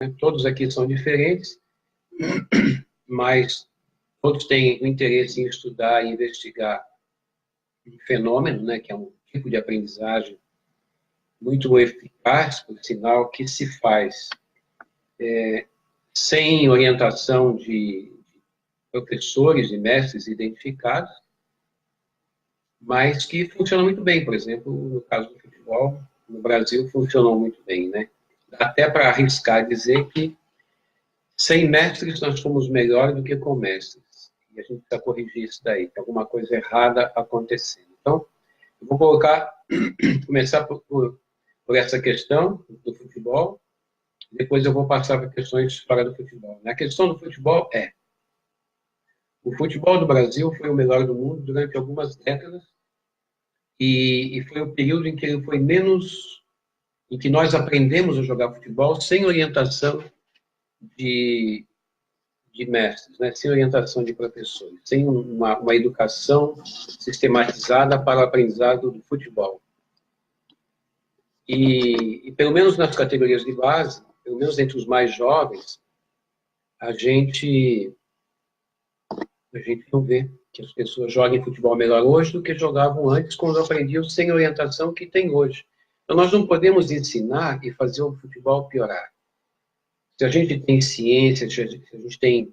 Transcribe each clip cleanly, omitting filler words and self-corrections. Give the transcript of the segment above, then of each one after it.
né? Todos aqui são diferentes, mas todos têm o interesse em estudar e investigar um fenômeno, né, que é um tipo de aprendizagem muito eficaz, por sinal, que se faz sem orientação de professores e mestres identificados, mas que funciona muito bem. Por exemplo, no caso do futebol, no Brasil funcionou muito bem, né? Até para arriscar dizer que sem mestres nós somos melhores do que com mestres. E a gente precisa corrigir isso daí, tem alguma coisa errada acontecendo. Então, eu vou começar por essa questão do futebol, depois eu vou passar para questões fora do futebol. A questão do futebol é: o futebol do Brasil foi o melhor do mundo durante algumas décadas, e foi o período em que ele foi menos, em que nós aprendemos a jogar futebol sem orientação de mestres, né? Sem orientação de professores, sem uma educação sistematizada para o aprendizado do futebol. E pelo menos nas categorias de base, pelo menos entre os mais jovens, a gente não vê que as pessoas joguem futebol melhor hoje do que jogavam antes, quando aprendiam sem orientação que tem hoje. Então, nós não podemos ensinar e fazer o futebol piorar. Se a gente tem ciência, se a gente tem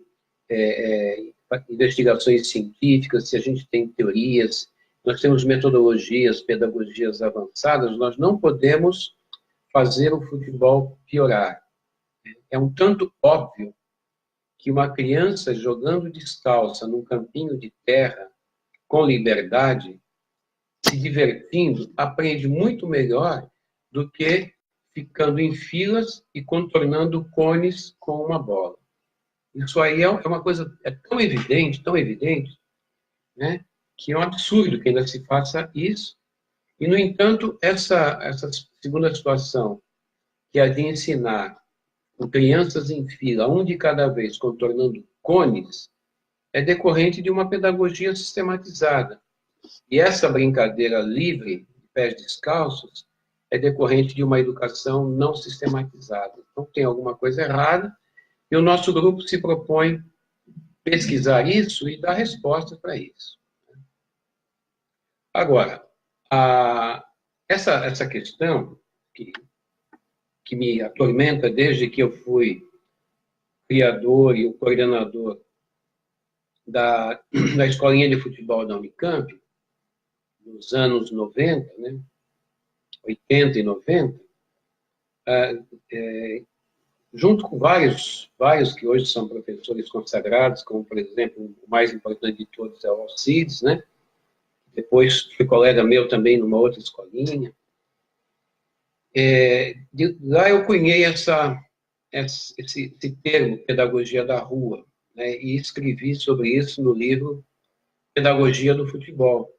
investigações científicas, se a gente tem teorias, nós temos metodologias, pedagogias avançadas, nós não podemos fazer o futebol piorar. É um tanto óbvio que uma criança jogando descalça num campinho de terra, com liberdade, se divertindo, aprende muito melhor do que ficando em filas e contornando cones com uma bola. Isso aí é uma coisa tão evidente, né, que é um absurdo que ainda se faça isso. E, no entanto, essa segunda situação, que é a de ensinar com crianças em fila, um de cada vez, contornando cones, é decorrente de uma pedagogia sistematizada. E essa brincadeira livre, de pés descalços, é decorrente de uma educação não sistematizada. Então, tem alguma coisa errada, e o nosso grupo se propõe pesquisar isso e dar respostas para isso. Agora, essa questão que me atormenta desde que eu fui criador e o coordenador da escolinha de futebol da Unicamp, nos anos 90, né, 80 e 90, junto com vários que hoje são professores consagrados, como, por exemplo, o mais importante de todos é o Alcides, né? Depois foi colega meu também numa outra escolinha. Lá eu cunhei esse termo, pedagogia da rua, né? E escrevi sobre isso no livro Pedagogia do Futebol.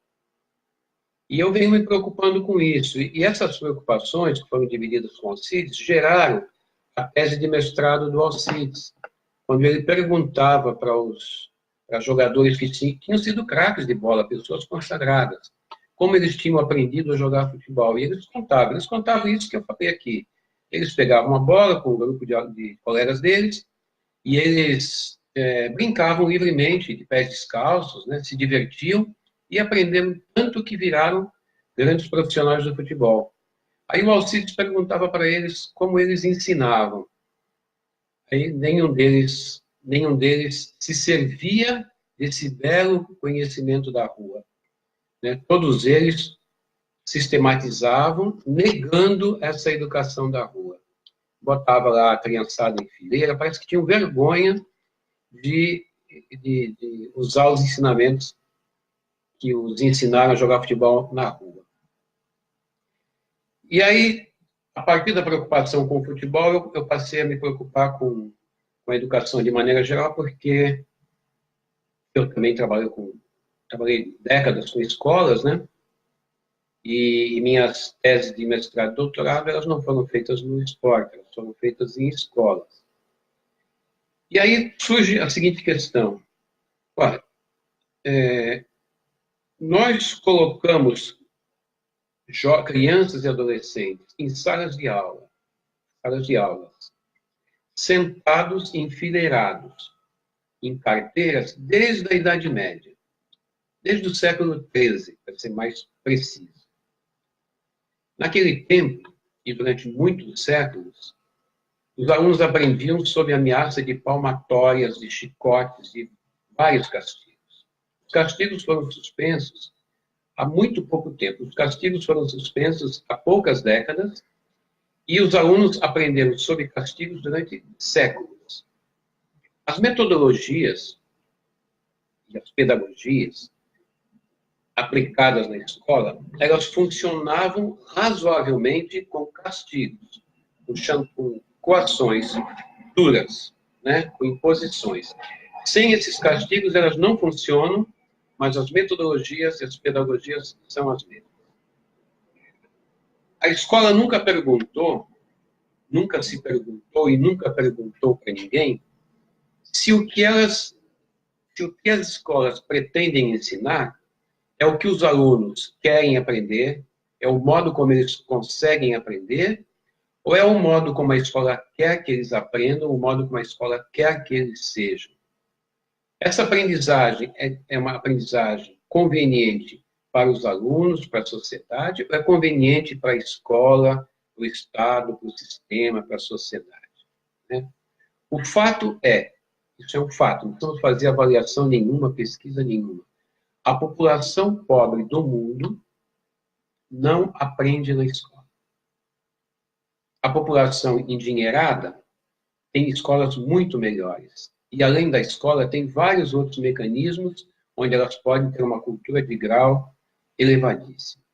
E eu venho me preocupando com isso. E essas preocupações, que foram divididas com o Alcides, geraram a tese de mestrado do Alcides, quando ele perguntava para jogadores que tinham sido craques de bola, pessoas consagradas, como eles tinham aprendido a jogar futebol. E eles contavam isso que eu falei aqui. Eles pegavam uma bola com um grupo de colegas deles e eles brincavam livremente, de pés descalços, né, se divertiam e aprenderam tanto que viraram grandes profissionais do futebol. Aí o Alcides perguntava para eles como eles ensinavam. Aí nenhum deles se servia desse belo conhecimento da rua, né? Todos eles sistematizavam, negando essa educação da rua. Botava lá a criançada em fileira, parece que tinham vergonha de usar os ensinamentos que os ensinaram a jogar futebol na rua. E aí, a partir da preocupação com o futebol, eu passei a me preocupar com a educação de maneira geral, porque eu também trabalhei décadas com escolas, né? E minhas teses de mestrado e doutorado, elas não foram feitas no esporte, elas foram feitas em escolas. E aí surge a seguinte questão. Olha, nós colocamos crianças e adolescentes em salas de aulas, sentados enfileirados em carteiras desde a Idade Média, desde o século XIII, para ser mais preciso. Naquele tempo, e durante muitos séculos, os alunos aprendiam sob ameaça de palmatórias, de chicotes e vários castigos. Os castigos foram suspensos há muito pouco tempo. Os castigos foram suspensos há poucas décadas e os alunos aprenderam sob castigos durante séculos. As metodologias e as pedagogias aplicadas na escola, elas funcionavam razoavelmente com castigos, com coações duras, né, com imposições. Sem esses castigos, elas não funcionam, mas as metodologias e as pedagogias são as mesmas. A escola nunca se perguntou e nunca perguntou para ninguém se o que as escolas pretendem ensinar é o que os alunos querem aprender, é o modo como eles conseguem aprender, ou é o modo como a escola quer que eles aprendam, o modo como a escola quer que eles sejam. Essa aprendizagem é uma aprendizagem conveniente para os alunos, para a sociedade, ou é conveniente para a escola, para o Estado, para o sistema, para a sociedade, né? O fato isso é um fato, não precisamos fazer avaliação nenhuma, pesquisa nenhuma. A população pobre do mundo não aprende na escola. A população endinheirada tem escolas muito melhores. E, além da escola, tem vários outros mecanismos onde elas podem ter uma cultura de grau elevadíssima.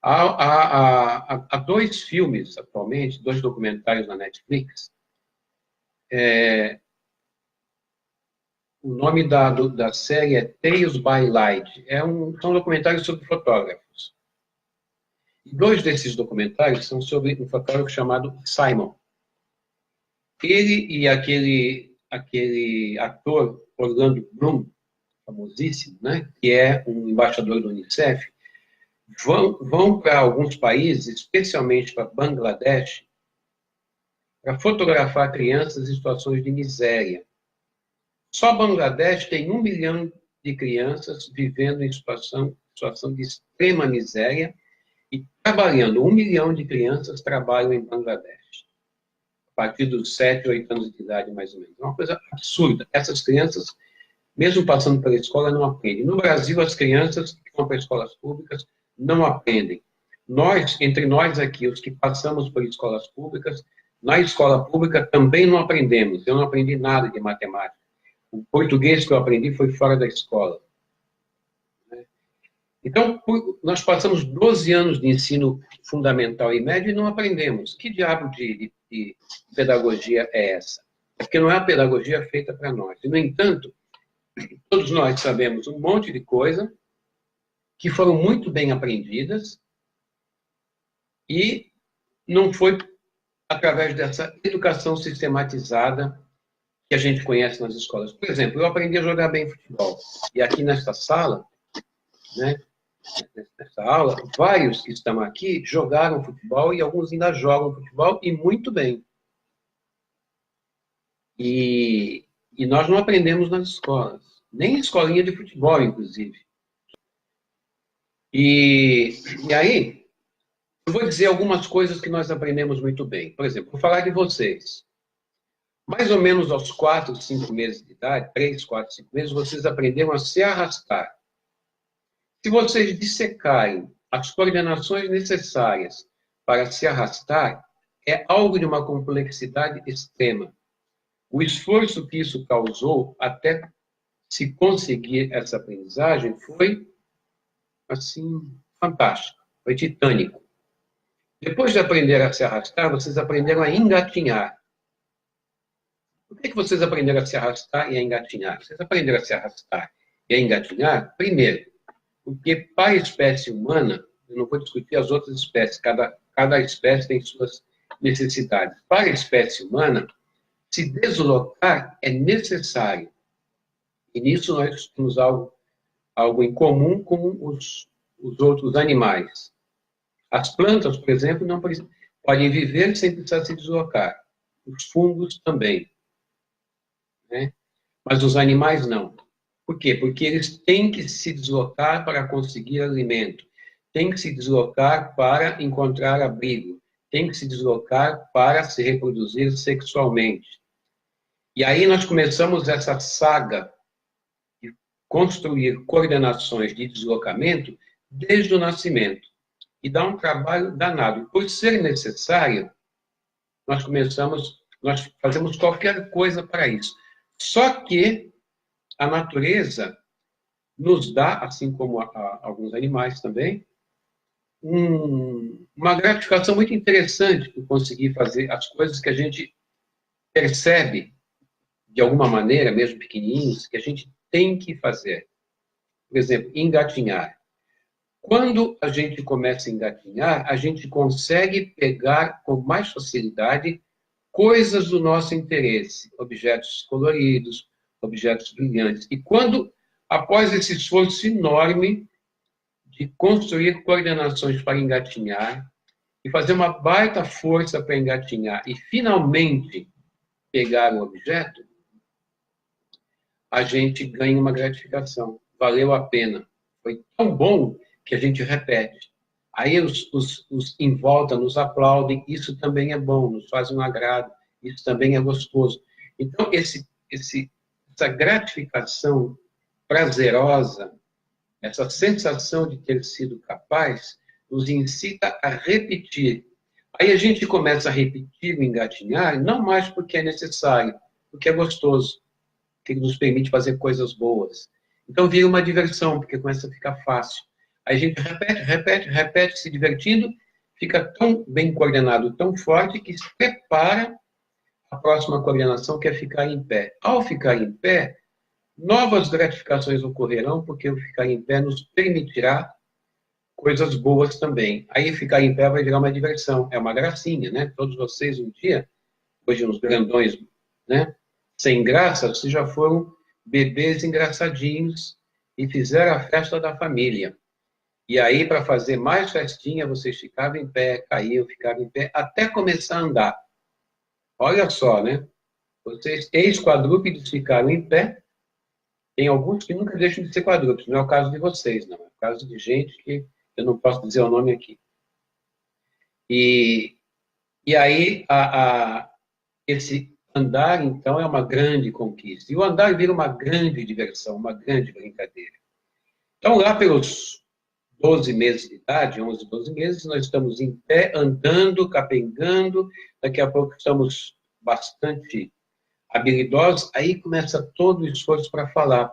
Há dois filmes, atualmente, dois documentários na Netflix. O nome da série é Tales by Light. São documentários sobre fotógrafos. E dois desses documentários são sobre um fotógrafo chamado Simon. Ele e aquele ator Orlando Bloom, famosíssimo, né, que é um embaixador do Unicef, vão para alguns países, especialmente para Bangladesh, para fotografar crianças em situações de miséria. Só Bangladesh tem 1 milhão de crianças vivendo em situação de extrema miséria e trabalhando. 1 milhão de crianças trabalham em Bangladesh, a partir dos 7, 8 anos de idade, mais ou menos. É uma coisa absurda. Essas crianças, mesmo passando pela escola, não aprendem. No Brasil, as crianças que vão para escolas públicas não aprendem. Entre nós aqui, os que passamos por escolas públicas, na escola pública também não aprendemos. Eu não aprendi nada de matemática. O português que eu aprendi foi fora da escola. Então, nós passamos 12 anos de ensino fundamental e médio e não aprendemos. Que diabo de pedagogia é essa? É porque não é a pedagogia feita para nós. E, no entanto, todos nós sabemos um monte de coisa que foram muito bem aprendidas e não foi através dessa educação sistematizada que a gente conhece nas escolas. Por exemplo, eu aprendi a jogar bem futebol. E aqui nesta sala, né, nessa aula, vários que estão aqui jogaram futebol e alguns ainda jogam futebol e muito bem. E nós não aprendemos nas escolas, nem escolinha de futebol, inclusive. E aí, eu vou dizer algumas coisas que nós aprendemos muito bem. Por exemplo, vou falar de vocês. Mais ou menos aos 4, 5 meses de idade, 3, 4, 5 meses, vocês aprenderam a se arrastar. Se vocês dissecarem as coordenações necessárias para se arrastar, é algo de uma complexidade extrema. O esforço que isso causou até se conseguir essa aprendizagem foi, assim, fantástico, foi titânico. Depois de aprender a se arrastar, vocês aprenderam a engatinhar. Por que vocês aprenderam a se arrastar e a engatinhar? Vocês aprenderam a se arrastar e a engatinhar, primeiro, porque para a espécie humana, eu não vou discutir as outras espécies, cada espécie tem suas necessidades. Para a espécie humana, se deslocar é necessário. E nisso nós temos algo em comum com os outros animais. As plantas, por exemplo, não podem viver sem precisar se deslocar. os fungos também, né? Mas os animais não. Por quê? Porque eles têm que se deslocar para conseguir alimento, têm que se deslocar para encontrar abrigo, têm que se deslocar para se reproduzir sexualmente. E aí nós começamos essa saga de construir coordenações de deslocamento desde o nascimento. E dá um trabalho danado. Por ser necessário, nós fazemos qualquer coisa para isso. Só que a natureza nos dá, assim como alguns animais também, uma gratificação muito interessante por conseguir fazer as coisas que a gente percebe, de alguma maneira, mesmo pequenininhos, que a gente tem que fazer. Por exemplo, engatinhar. Quando a gente começa a engatinhar, a gente consegue pegar com mais facilidade coisas do nosso interesse, objetos coloridos, objetos brilhantes. E quando, após esse esforço enorme de construir coordenações para engatinhar, e fazer uma baita força para engatinhar, e finalmente pegar o objeto, a gente ganha uma gratificação. Valeu a pena. Foi tão bom que a gente repete. Aí os em volta nos aplaudem, isso também é bom, nos faz um agrado, isso também é gostoso. Então, essa gratificação prazerosa, essa sensação de ter sido capaz, nos incita a repetir. Aí a gente começa a repetir o engatinhar, não mais porque é necessário, porque é gostoso, que nos permite fazer coisas boas. Então vira uma diversão, porque começa a ficar fácil. Aí a gente repete, se divertindo, fica tão bem coordenado, tão forte, que se prepara a próxima coordenação, que é ficar em pé. Ao ficar em pé, novas gratificações ocorrerão, porque o ficar em pé nos permitirá coisas boas também. Aí ficar em pé vai virar uma diversão, é uma gracinha, né? Todos vocês um dia, hoje uns grandões, né? Sem graça, vocês já foram bebês engraçadinhos e fizeram a festa da família. E aí, para fazer mais festinha, vocês ficavam em pé, caíam, ficavam em pé, até começar a andar. Olha só, né? Vocês, ex-quadrúpedes, ficaram em pé. Tem alguns que nunca deixam de ser quadrúpedes. Não é o caso de vocês, não. É o caso de gente que eu não posso dizer o nome aqui. E aí, esse andar, então, é uma grande conquista. E o andar vira uma grande diversão, uma grande brincadeira. Então, lá pelos 12 meses de idade, 11, 12 meses, nós estamos em pé, andando, capengando, daqui a pouco estamos bastante habilidosos, aí começa todo o esforço para falar.